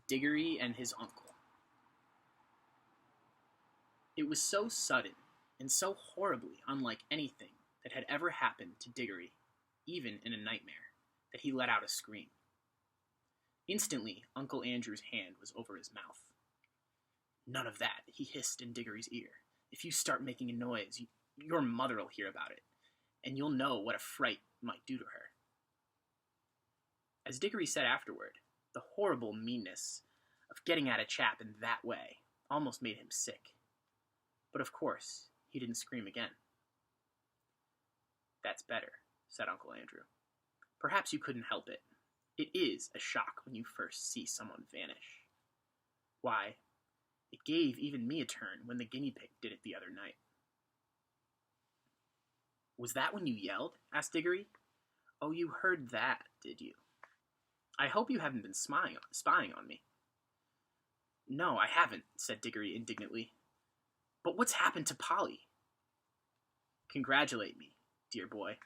Diggory and his uncle. It was so sudden and so horribly unlike anything that had ever happened to Diggory, even in a nightmare, that he let out a scream. Instantly, Uncle Andrew's hand was over his mouth. "None of that," he hissed in Diggory's ear. "If you start making a noise, your mother'll hear about it, and you'll know what a fright might do to her." As Diggory said afterward, the horrible meanness of getting at a chap in that way almost made him sick. But of course, he didn't scream again. "That's better," said Uncle Andrew. "Perhaps you couldn't help it. It is a shock when you first see someone vanish. Why, it gave even me a turn when the guinea pig did it the other night." "Was that when you yelled?" asked Diggory. "Oh, you heard that, did you? I hope you haven't been spying on me." "No, I haven't," said Diggory indignantly. "But what's happened to Polly?" "Congratulate me, dear boy,"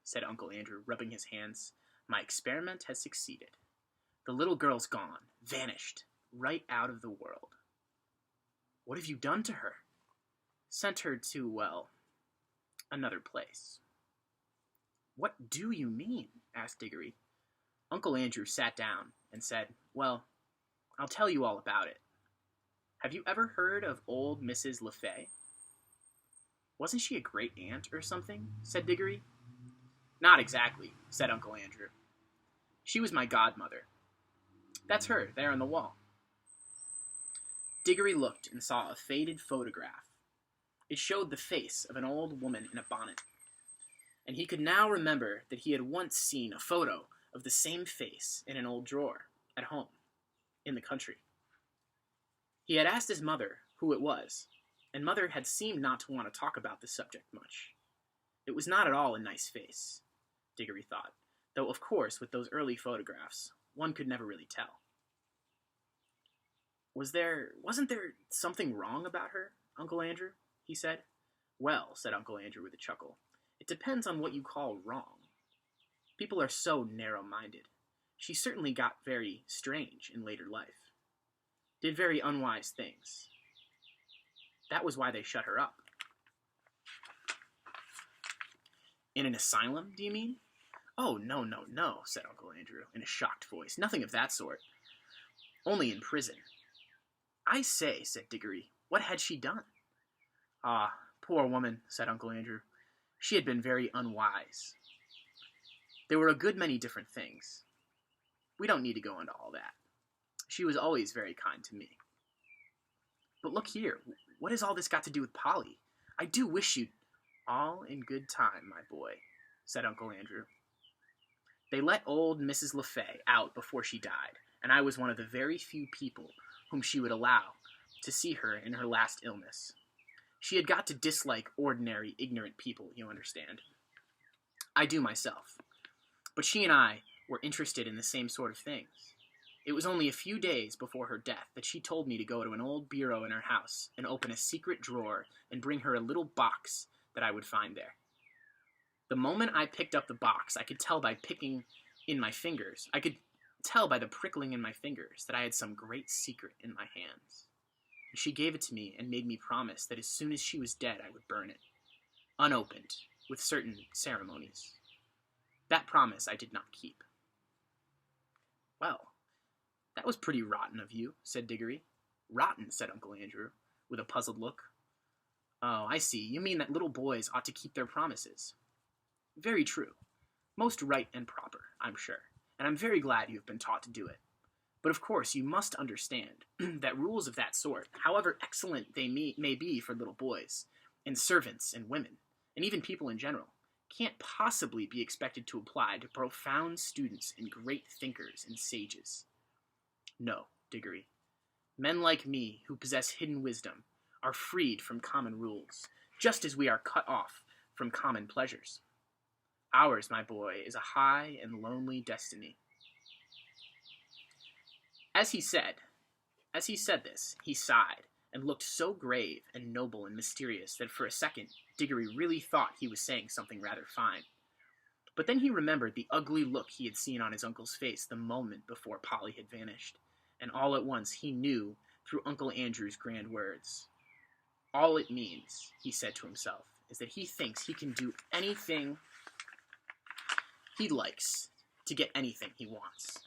said Uncle Andrew, rubbing his hands. "My experiment has succeeded. The little girl's gone, vanished, right out of the world." "What have you done to her?" "Sent her to, well, another place." "What do you mean?" asked Diggory. Uncle Andrew sat down and said, "Well, I'll tell you all about it. Have you ever heard of old Mrs. LeFay?" "Wasn't she a great aunt or something?" said Diggory. "Not exactly," said Uncle Andrew. "She was my godmother. That's her, there on the wall." Diggory looked and saw a faded photograph. It showed the face of an old woman in a bonnet, and he could now remember that he had once seen a photo of the same face in an old drawer at home in the country. He had asked his mother who it was, and Mother had seemed not to want to talk about the subject much. It was not at all a nice face, Diggory thought, though of course with those early photographs one could never really tell. "Wasn't there something wrong about her, Uncle Andrew?" he said. "Well," said Uncle Andrew with a chuckle, "it depends on what you call wrong. People are so narrow-minded. She certainly got very strange in later life. Did very unwise things. That was why they shut her up." "In an asylum, do you mean?" "Oh, no, said Uncle Andrew in a shocked voice. "Nothing of that sort. Only in prison." "I say," said Diggory, "what had she done?" "Ah, poor woman," said Uncle Andrew. "She had been very unwise. There were a good many different things. We don't need to go into all that. She was always very kind to me." "But look here, what has all this got to do with Polly? I do wish you'd—" "All in good time, my boy," said Uncle Andrew. "They let old Mrs. LeFay out before she died, and I was one of the very few people whom she would allow to see her in her last illness. She had got to dislike ordinary, ignorant people, you understand. I do myself. But she and I were interested in the same sort of things. It was only a few days before her death that she told me to go to an old bureau in her house and open a secret drawer and bring her a little box that I would find there. The moment I picked up the box, I could tell by picking in my fingers. I could tell by the prickling in my fingers that I had some great secret in my hands. And she gave it to me and made me promise that as soon as she was dead, I would burn it, unopened, with certain ceremonies. That promise I did not keep." "Well, that was pretty rotten of you," said Diggory. "Rotten," said Uncle Andrew, with a puzzled look. "Oh, I see. You mean that little boys ought to keep their promises." "Very true. Most right and proper, I'm sure, and I'm very glad you have been taught to do it. But of course you must understand that rules of that sort, however excellent they may be for little boys, and servants and women, and even people in general, can't possibly be expected to apply to profound students and great thinkers and sages. No, Diggory. Men like me, who possess hidden wisdom, are freed from common rules, just as we are cut off from common pleasures. Ours, my boy, is a high and lonely destiny." As he said this, he sighed, and looked so grave and noble and mysterious that for a second Diggory really thought he was saying something rather fine. But then he remembered the ugly look he had seen on his uncle's face the moment before Polly had vanished, And all at once he knew through Uncle Andrew's grand words. All it means, he said to himself, is that he thinks he can do anything he likes to get anything he wants.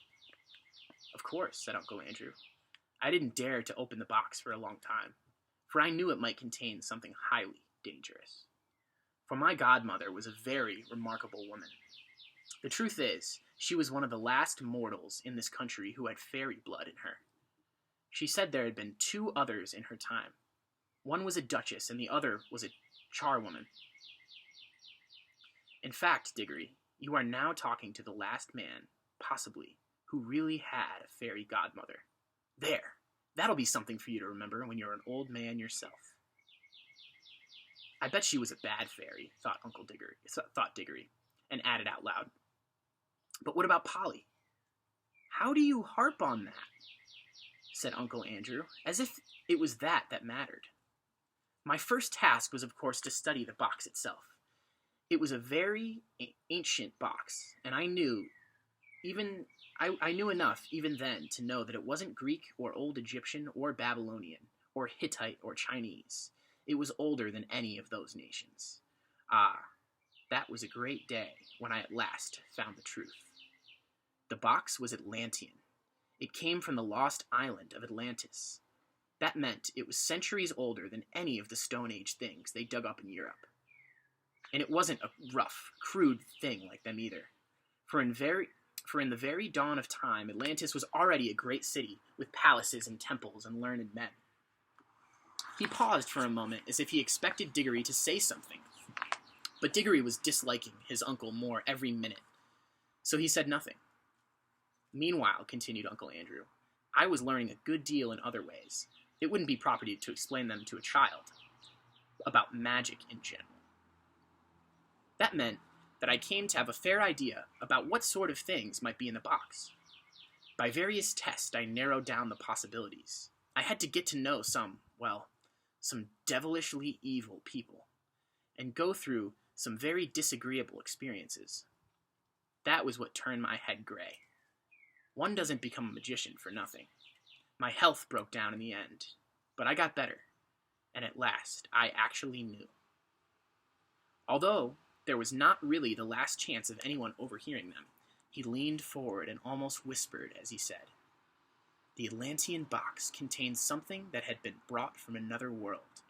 Of course, said Uncle Andrew. I didn't dare to open the box for a long time, for I knew it might contain something highly dangerous. For my godmother was a very remarkable woman. The truth is, she was one of the last mortals in this country who had fairy blood in her. She said there had been 2 others in her time. One was a duchess, and the other was a charwoman. In fact, Diggory, you are now talking to the last man, possibly, who really had a fairy godmother. There! That'll be something for you to remember when you're an old man yourself. I bet she was a bad fairy, thought Diggory, and added out loud. But what about Polly? How do you harp on that? Said Uncle Andrew, as if it was that mattered. My first task was, of course, to study the box itself. It was a very ancient box, and I knew enough even then to know that it wasn't Greek or Old Egyptian or Babylonian or Hittite or Chinese. It was older than any of those nations. Ah, that was a great day when I at last found the truth. The box was Atlantean. It came from the lost island of Atlantis. That meant it was centuries older than any of the Stone Age things they dug up in Europe. And it wasn't a rough, crude thing like them either. For in the very dawn of time, Atlantis was already a great city with palaces and temples and learned men. He paused for a moment as if he expected Diggory to say something. But Diggory was disliking his uncle more every minute, so he said nothing. Meanwhile, continued Uncle Andrew, I was learning a good deal in other ways. It wouldn't be proper to explain them to a child, about magic in general. That meant that I came to have a fair idea about what sort of things might be in the box. By various tests, I narrowed down the possibilities. I had to get to know some devilishly evil people, and go through some very disagreeable experiences. That was what turned my head gray. One doesn't become a magician for nothing. My health broke down in the end, but I got better, and at last I actually knew. Although there was not really the last chance of anyone overhearing them, he leaned forward and almost whispered as he said, The Atlantean box contains something that had been brought from another world,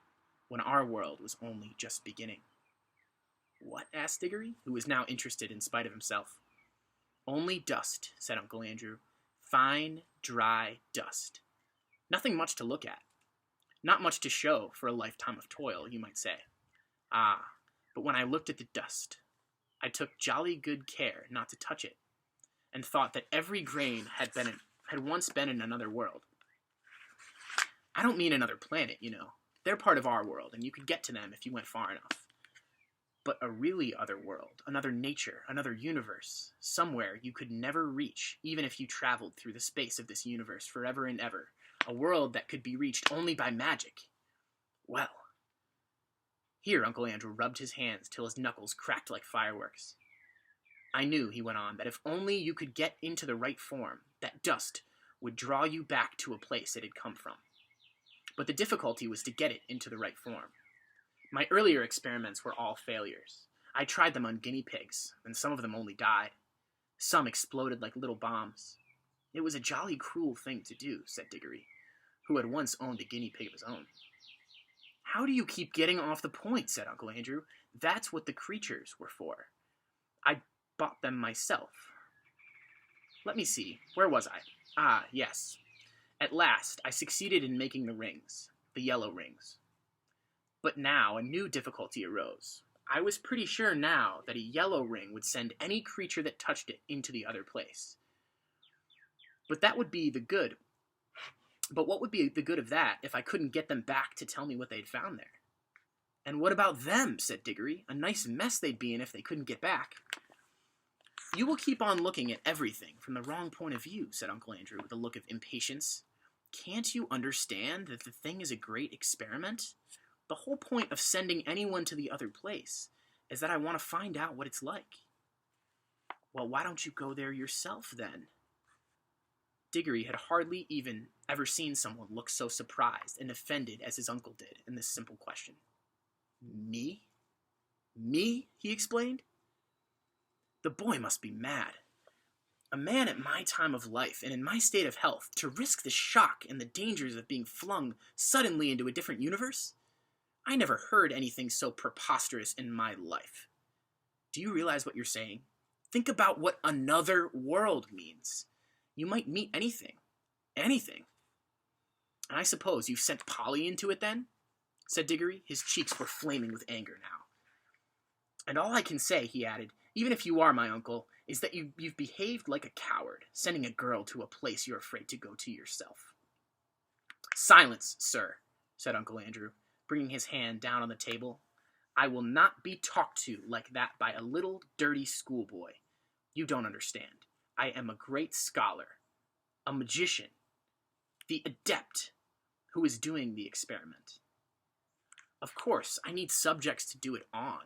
when our world was only just beginning. What? Asked Diggory, who was now interested in spite of himself. Only dust, said Uncle Andrew. Fine, dry dust. Nothing much to look at. Not much to show for a lifetime of toil, you might say. Ah, but when I looked at the dust, I took jolly good care not to touch it, and thought that every grain had once been in another world. I don't mean another planet, you know. They're part of our world, and you could get to them if you went far enough. But a really other world, another nature, another universe, somewhere you could never reach, even if you traveled through the space of this universe forever and ever, a world that could be reached only by magic. Well, here Uncle Andrew rubbed his hands till his knuckles cracked like fireworks. I knew, he went on, that if only you could get into the right form, that dust would draw you back to a place it had come from. But the difficulty was to get it into the right form. My earlier experiments were all failures. I tried them on guinea pigs, and some of them only died. Some exploded like little bombs. It was a jolly cruel thing to do, said Diggory, who had once owned a guinea pig of his own. How do you keep getting off the point, said Uncle Andrew. That's what the creatures were for. I bought them myself. Let me see, where was I? Ah, yes. At last, I succeeded in making the rings, the yellow rings. But now a new difficulty arose. I was pretty sure now that a yellow ring would send any creature that touched it into the other place. But what would be the good of that if I couldn't get them back to tell me what they'd found there? And what about them, said Diggory. A nice mess they'd be in if they couldn't get back. You will keep on looking at everything from the wrong point of view, said Uncle Andrew with a look of impatience. Can't you understand that the thing is a great experiment? The whole point of sending anyone to the other place is that I want to find out what it's like. Well, why don't you go there yourself, then? Diggory had hardly even ever seen someone look so surprised and offended as his uncle did in this simple question. Me? Me? He explained. The boy must be mad. A man at my time of life and in my state of health to risk the shock and the dangers of being flung suddenly into a different universe? I never heard anything so preposterous in my life. Do you realize what you're saying? Think about what another world means. You might meet anything. Anything. And I suppose you've sent Polly into it then? Said Diggory. His cheeks were flaming with anger now. And all I can say, he added, even if you are my uncle, is that you've behaved like a coward, sending a girl to a place you're afraid to go to yourself. Silence, sir, said Uncle Andrew, bringing his hand down on the table. I will not be talked to like that by a little dirty schoolboy. You don't understand. I am a great scholar, a magician, the adept who is doing the experiment. Of course, I need subjects to do it on.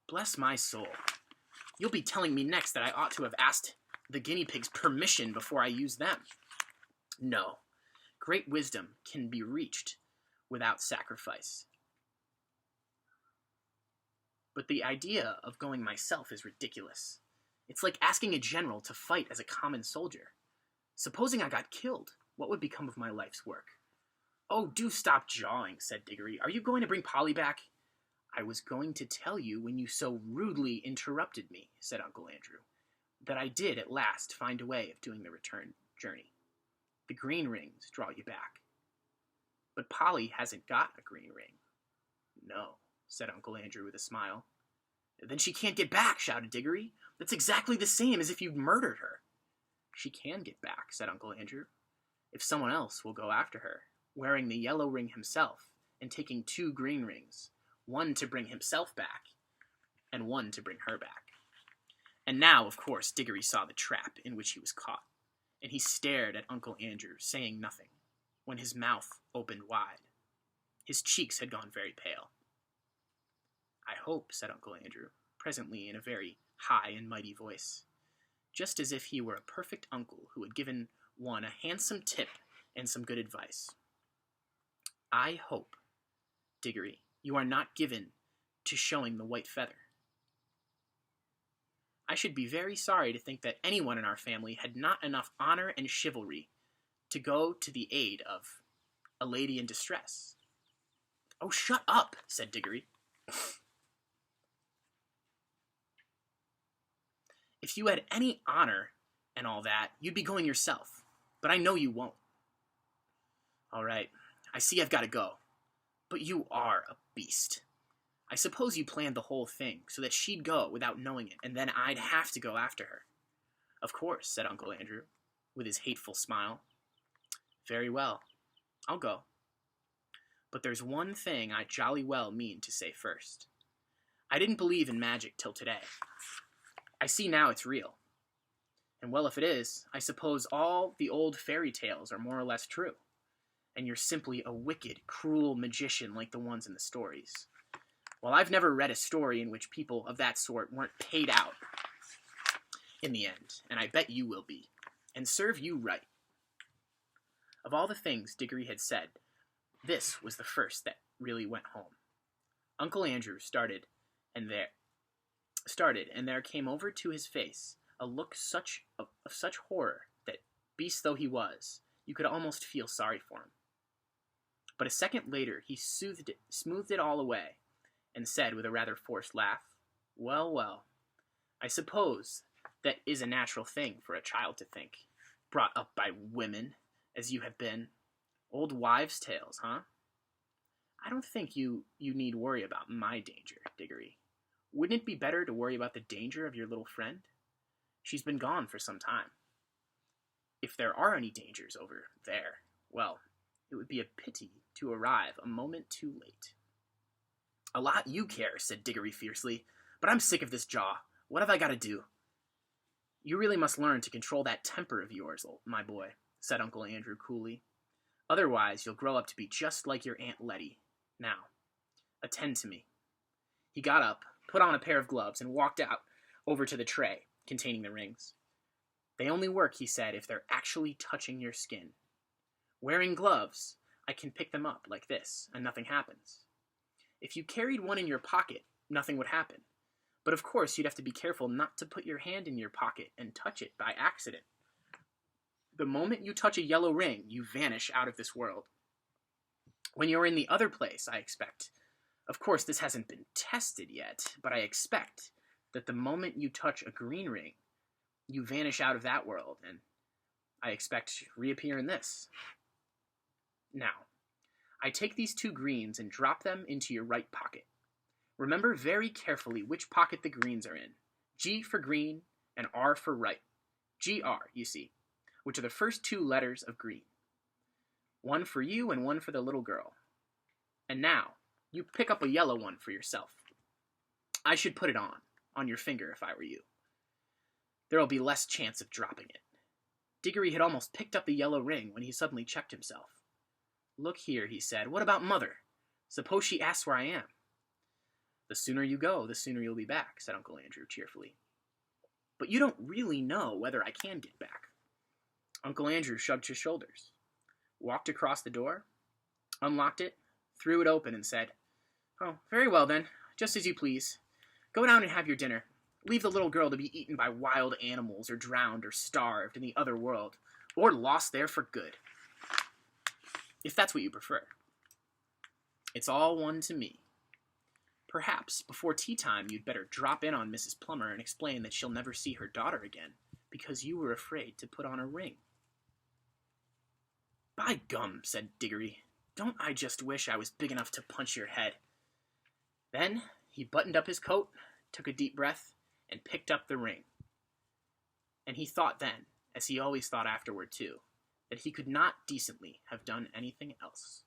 Bless my soul. You'll be telling me next that I ought to have asked the guinea pigs permission before I use them. No, great wisdom can be reached without sacrifice. But the idea of going myself is ridiculous. It's like asking a general to fight as a common soldier. Supposing I got killed, what would become of my life's work? Oh, do stop jawing, said Diggory. Are you going to bring Polly back? I was going to tell you when you so rudely interrupted me, said Uncle Andrew, that I did at last find a way of doing the return journey. The green rings draw you back. But Polly hasn't got a green ring. No, said Uncle Andrew with a smile. Then she can't get back, shouted Diggory. That's exactly the same as if you'd murdered her. She can get back, said Uncle Andrew, if someone else will go after her, wearing the yellow ring himself and taking 2 green rings, one to bring himself back and one to bring her back. And now, of course, Diggory saw the trap in which he was caught, and he stared at Uncle Andrew, saying nothing, when his mouth opened wide. His cheeks had gone very pale. I hope, said Uncle Andrew, presently in a very high and mighty voice, just as if he were a perfect uncle who had given one a handsome tip and some good advice. I hope, Diggory, you are not given to showing the white feather. I should be very sorry to think that anyone in our family had not enough honor and chivalry to go to the aid of a lady in distress. Oh, shut up, said Diggory. If you had any honor and all that, you'd be going yourself. But I know you won't. All right, I see I've got to go. But you are a beast. I suppose you planned the whole thing so that she'd go without knowing it, and then I'd have to go after her. Of course, said Uncle Andrew, with his hateful smile. Very well, I'll go. But there's one thing I jolly well mean to say first. I didn't believe in magic till today. I see now it's real. And well, if it is, I suppose all the old fairy tales are more or less true. And you're simply a wicked, cruel magician like the ones in the stories. Well, I've never read a story in which people of that sort weren't paid out in the end, and I bet you will be, and serve you right. Of all the things Diggory had said, this was the first that really went home. Uncle Andrew started, and there came over to his face a look of such horror that, beast though he was, you could almost feel sorry for him. But a second later he smoothed it all away, and said with a rather forced laugh, Well, well, I suppose that is a natural thing for a child to think, brought up by women, as you have been. Old wives' tales, huh? I don't think you need worry about my danger, Diggory. Wouldn't it be better to worry about the danger of your little friend? She's been gone for some time. If there are any dangers over there, well, it would be a pity to arrive a moment too late. A lot you care, said Diggory fiercely, but I'm sick of this jaw. What have I got to do? You really must learn to control that temper of yours, my boy, said Uncle Andrew coolly. Otherwise, you'll grow up to be just like your Aunt Letty. Now, attend to me. He got up, put on a pair of gloves, and walked out over to the tray containing the rings. They only work, he said, if they're actually touching your skin. Wearing gloves, I can pick them up like this, and nothing happens. If you carried one in your pocket, nothing would happen. But of course, you'd have to be careful not to put your hand in your pocket and touch it by accident. The moment you touch a yellow ring, you vanish out of this world. When you're in the other place, I expect. Of course, this hasn't been tested yet, but I expect that the moment you touch a green ring, you vanish out of that world, and I expect reappear in this. Now, I take these 2 greens and drop them into your right pocket. Remember very carefully which pocket the greens are in. G for green and R for right. GR, you see, which are the first 2 letters of green. One for you and one for the little girl. And now, you pick up a yellow one for yourself. I should put it on your finger if I were you. There'll be less chance of dropping it. Diggory had almost picked up the yellow ring when he suddenly checked himself. Look here, he said, what about Mother? Suppose she asks where I am. The sooner you go, the sooner you'll be back, said Uncle Andrew cheerfully. But you don't really know whether I can get back. Uncle Andrew shrugged his shoulders, walked across the door, unlocked it, threw it open, and said, Oh, very well then, just as you please. Go down and have your dinner. Leave the little girl to be eaten by wild animals, or drowned, or starved in the other world, or lost there for good. If that's what you prefer. It's all one to me. Perhaps, before tea time, you'd better drop in on Mrs. Plummer and explain that she'll never see her daughter again, because you were afraid to put on a ring. By gum, said Diggory, don't I just wish I was big enough to punch your head. Then he buttoned up his coat, took a deep breath, and picked up the ring. And he thought then, as he always thought afterward too, that he could not decently have done anything else.